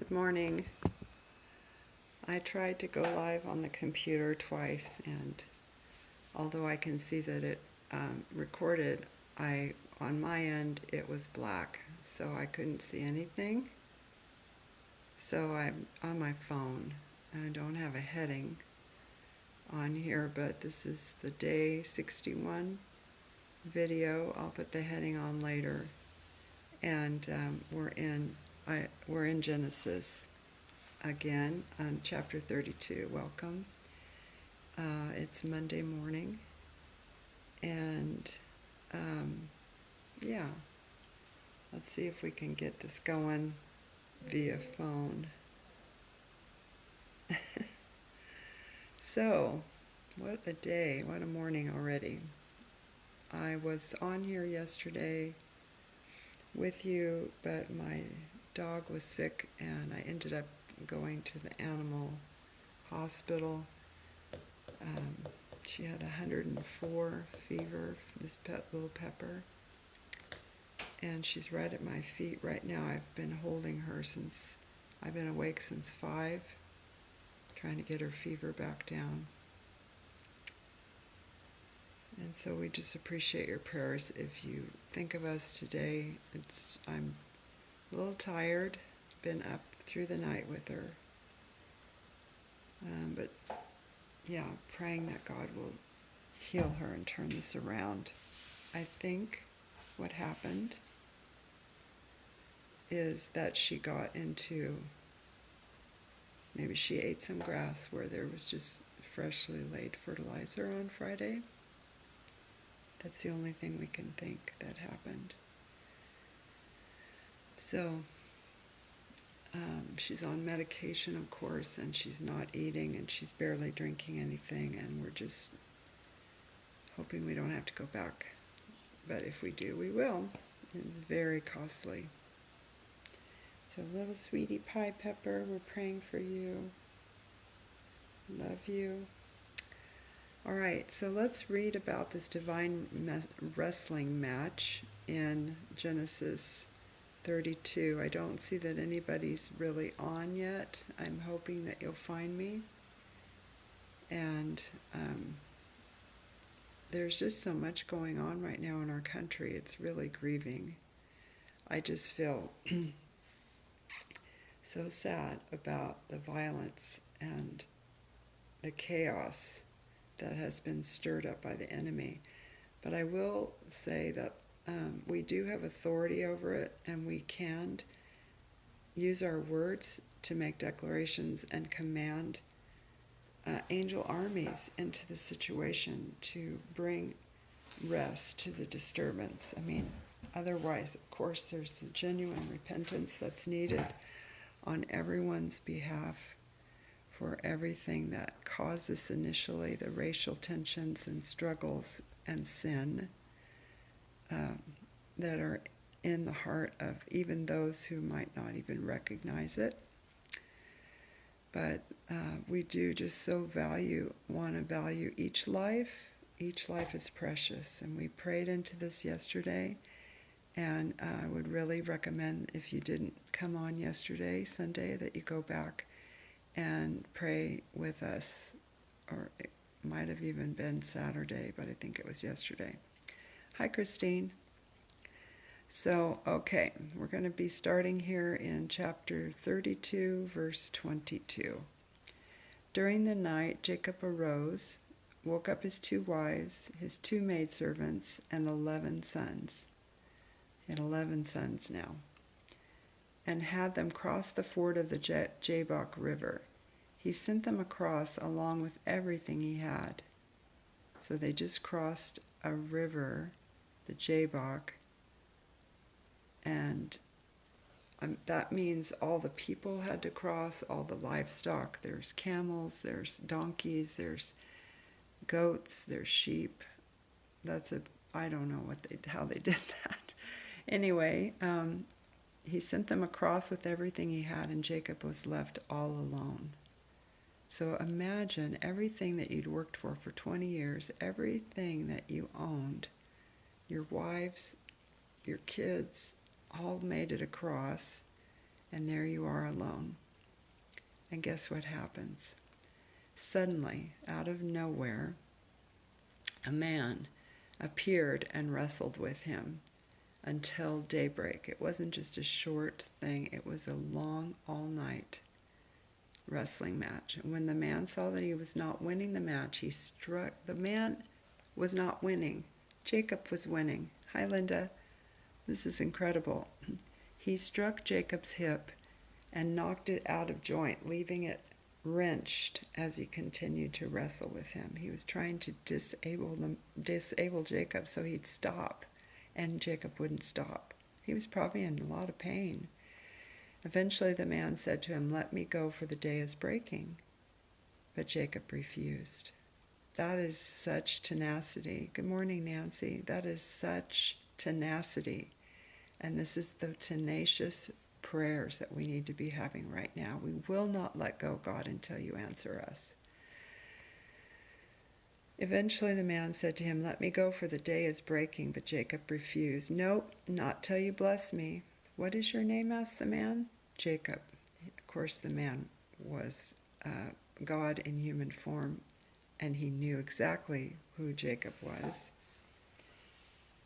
Good morning. I tried to go live on the computer twice, and although I can see that it recorded, on my end it was black, so I couldn't see anything. So I'm on my phone, and I don't have a heading on here, but this is the day 61 video. I'll put the heading on later, and we're in Genesis again on chapter 32. Welcome. It's Monday morning, and yeah, let's see if we can get this going via phone. So, what a day, what a morning already. I was on here yesterday with you, but my dog was sick, and I ended up going to the animal hospital. She had 104 fever, this little Pepper, and she's right at my feet right now. I've been holding her since I've been awake since 5, trying to get her fever back down. And so we just appreciate your prayers. If you think of us today, I'm a little tired, been up through the night with her, but yeah, praying that God will heal her and turn this around. I think what happened is that she got into, maybe she ate some grass where there was just freshly laid fertilizer on Friday. That's the only thing we can think that happened. So she's on medication, of course, and she's not eating, and she's barely drinking anything, and we're just hoping we don't have to go back. But if we do, we will. It's very costly. So little sweetie pie Pepper, we're praying for you. Love you. All right, so let's read about this divine wrestling match in Genesis 32. I don't see that anybody's really on yet. I'm hoping that you'll find me. And there's just so much going on right now in our country. It's really grieving. I just feel so sad about the violence and the chaos that has been stirred up by the enemy. But I will say that we do have authority over it, and we can use our words to make declarations and command angel armies into the situation to bring rest to the disturbance. I mean, otherwise, of course, there's the genuine repentance that's needed on everyone's behalf for everything that caused this initially, the racial tensions and struggles and sin that are in the heart of even those who might not even recognize it. But we do just so want to value each life. Each life is precious, and we prayed into this yesterday. And I would really recommend, if you didn't come on yesterday, Sunday, that you go back and pray with us, or it might have even been Saturday, but I think it was yesterday. Hi, Christine. So, okay, we're going to be starting here in chapter 32, verse 22. During the night, Jacob arose, woke up his 2 wives, his 2 maidservants, and 11 sons. He had 11 sons now, and had them cross the ford of the Jabbok River. He sent them across along with everything he had. So they just crossed a river, the Jabbok, and that means all the people had to cross, all the livestock. There's camels, there's donkeys, there's goats, there's sheep. I don't know how they did that. Anyway, he sent them across with everything he had, and Jacob was left all alone. So imagine everything that you'd worked for 20 years, everything that you owned, your wives, your kids, all made it across, And there you are alone. And guess what happens? Suddenly, out of nowhere, a man appeared and wrestled with him until daybreak. It wasn't just a short thing, it was a long, all-night wrestling match. And when the man saw that he was not winning the match, he struck. The man was not winning. Jacob was winning. Hi, Linda. This is incredible. He struck Jacob's hip and knocked it out of joint, leaving it wrenched as he continued to wrestle with him. He was trying to disable Jacob so he'd stop, and Jacob wouldn't stop. He was probably in a lot of pain. Eventually the man said to him, "Let me go, for the day is breaking." But Jacob refused. That is such tenacity. Good morning, Nancy. That is such tenacity. And this is the tenacious prayers that we need to be having right now. We will not let go, God, until you answer us. Eventually the man said to him, "Let me go, for the day is breaking." But Jacob refused. "Nope, not till you bless me." "What is your name?" asked the man. Jacob. Of course, the man was God in human form, and he knew exactly who Jacob was.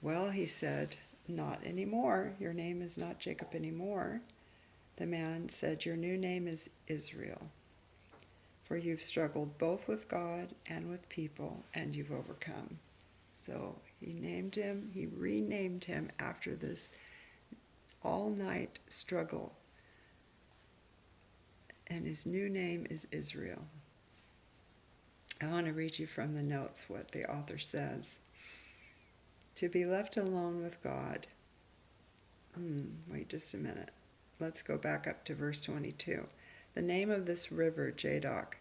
"Well," he said, "not anymore. Your name is not Jacob anymore." The man said, "Your new name is Israel, for you've struggled both with God and with people, and you've overcome." So he renamed him after this all-night struggle. And his new name is Israel. I want to read you from the notes what the author says. To be left alone with God. Wait just a minute. Let's go back up to verse 22. The name of this river, Jabbok,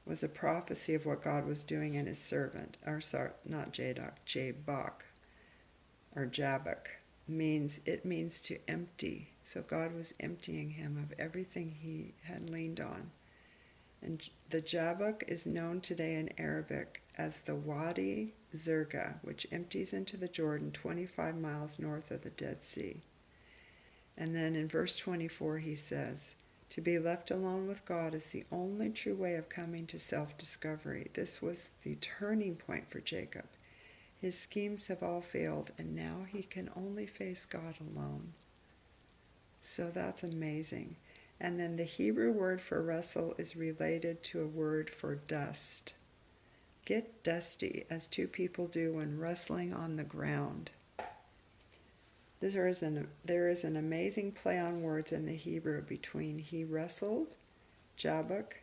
was a prophecy of what God was doing in his servant. Or sorry, not Jabbok, or Jabbok. It means to empty. So God was emptying him of everything he had leaned on. And the Jabbok is known today in Arabic as the Wadi Zerga, which empties into the Jordan 25 miles north of the Dead Sea. And then in verse 24 he says, to be left alone with God is the only true way of coming to self-discovery. This was the turning point for Jacob. His schemes have all failed, and now he can only face God alone. So that's amazing. And then the Hebrew word for wrestle is related to a word for dust. Get dusty, as two people do when wrestling on the ground. There is an amazing play on words in the Hebrew between he wrestled, Jabbok,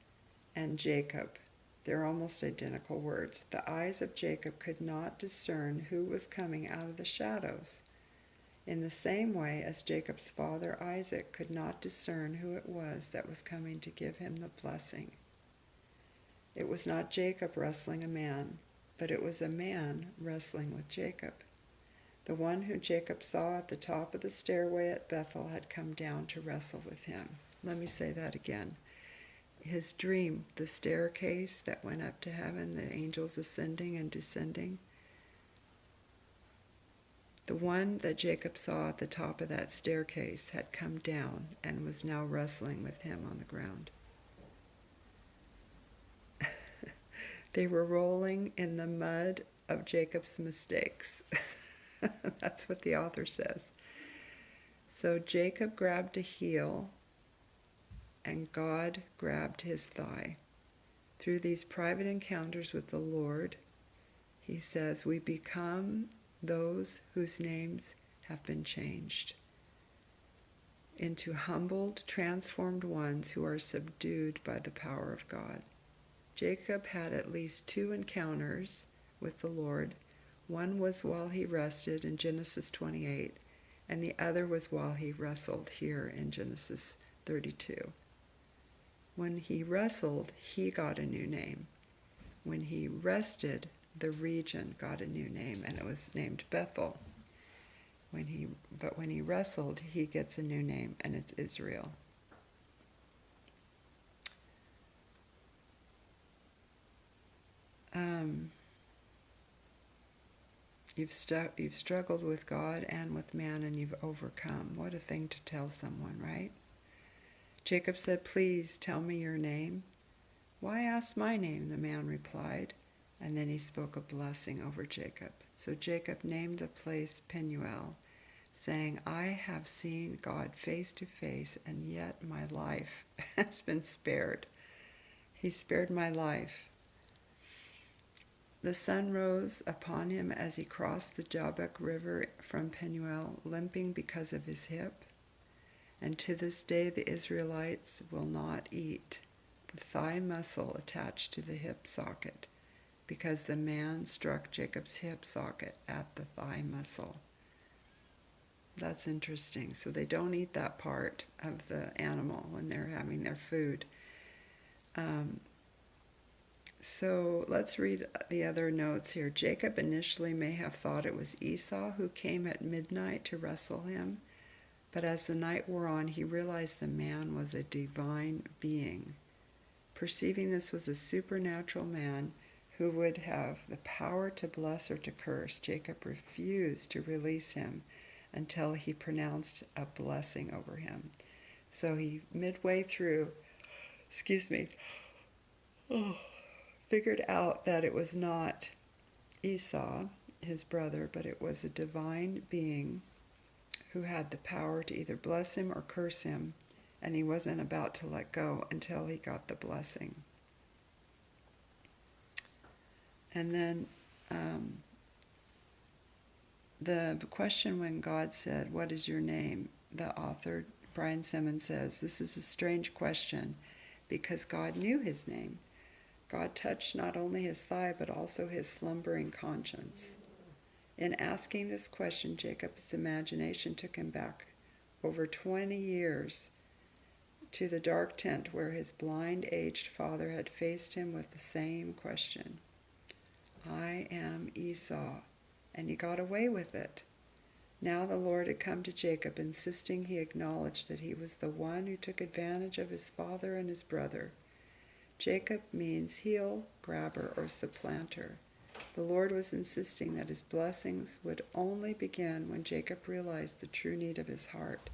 and Jacob. They're almost identical words. The eyes of Jacob could not discern who was coming out of the shadows, in the same way as Jacob's father Isaac could not discern who it was that was coming to give him the blessing. It was not Jacob wrestling a man, but it was a man wrestling with Jacob. The one who Jacob saw at the top of the stairway at Bethel had come down to wrestle with him. Let me say that again. His dream, the staircase that went up to heaven, the angels ascending and descending, the one that Jacob saw at the top of that staircase had come down and was now wrestling with him on the ground. They were rolling in the mud of Jacob's mistakes. That's what the author says. So Jacob grabbed a heel and God grabbed his thigh. Through these private encounters with the Lord, he says, we become those whose names have been changed into humbled, transformed ones who are subdued by the power of God. Jacob had at least 2 encounters with the Lord. One was while he rested in Genesis 28, and the other was while he wrestled here in Genesis 32. When he wrestled, he got a new name. When he rested, the region got a new name, and it was named Bethel. But when he wrestled, he gets a new name, and it's Israel. You've struggled with God and with man, and you've overcome. What a thing to tell someone, right? Jacob said, "Please tell me your name." "Why ask my name?" the man replied. And then he spoke a blessing over Jacob. So Jacob named the place Peniel, saying, "I have seen God face to face, and yet my life has been spared." He spared my life. The sun rose upon him as he crossed the Jabbok River from Peniel, limping because of his hip. And to this day the Israelites will not eat the thigh muscle attached to the hip socket, because the man struck Jacob's hip socket at the thigh muscle. That's interesting. So they don't eat that part of the animal when they're having their food. So let's read the other notes here. Jacob initially may have thought it was Esau who came at midnight to wrestle him, but as the night wore on, he realized the man was a divine being. Perceiving this was a supernatural man who would have the power to bless or to curse, Jacob refused to release him until he pronounced a blessing over him. So he, midway through, figured out that it was not Esau, his brother, but it was a divine being who had the power to either bless him or curse him, and he wasn't about to let go until he got the blessing. And then the question when God said, "What is your name?" the author, Brian Simmons, says, "This is a strange question because God knew his name. God touched not only his thigh, but also his slumbering conscience. In asking this question, Jacob's imagination took him back over 20 years to the dark tent where his blind, aged father had faced him with the same question. I am Esau, and he got away with it. Now the Lord had come to Jacob, insisting he acknowledge that he was the one who took advantage of his father and his brother. Jacob means heel, grabber, or supplanter. The Lord was insisting that his blessings would only begin when Jacob realized the true need of his heart.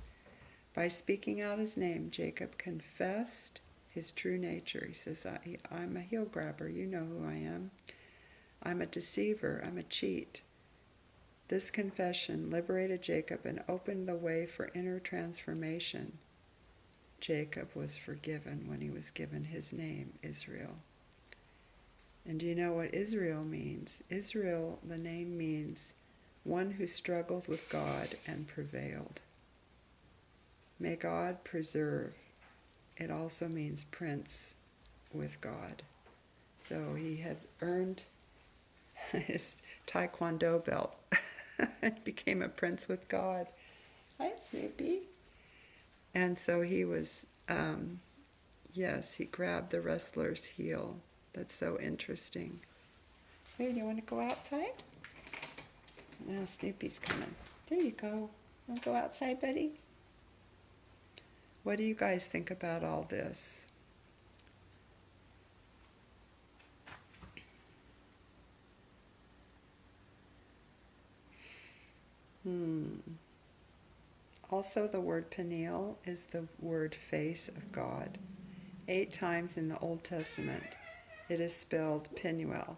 By speaking out his name, Jacob confessed his true nature. He says, I'm a heel grabber. You know who I am. I'm a deceiver. I'm a cheat. This confession liberated Jacob and opened the way for inner transformation. Jacob was forgiven when he was given his name, Israel. And do you know what Israel means? Israel, the name means one who struggled with God and prevailed. May God preserve. It also means prince with God. So he had earned his Taekwondo belt and became a prince with God. Hi, Snoopy. And so he was, he grabbed the wrestler's heel. That's so interesting. Hey, do you want to go outside? Now Snoopy's coming. There you go. Want to go outside, buddy? What do you guys think about all this? Also, the word Peniel is the word face of God. 8 times in the Old Testament, it is spelled Penuel.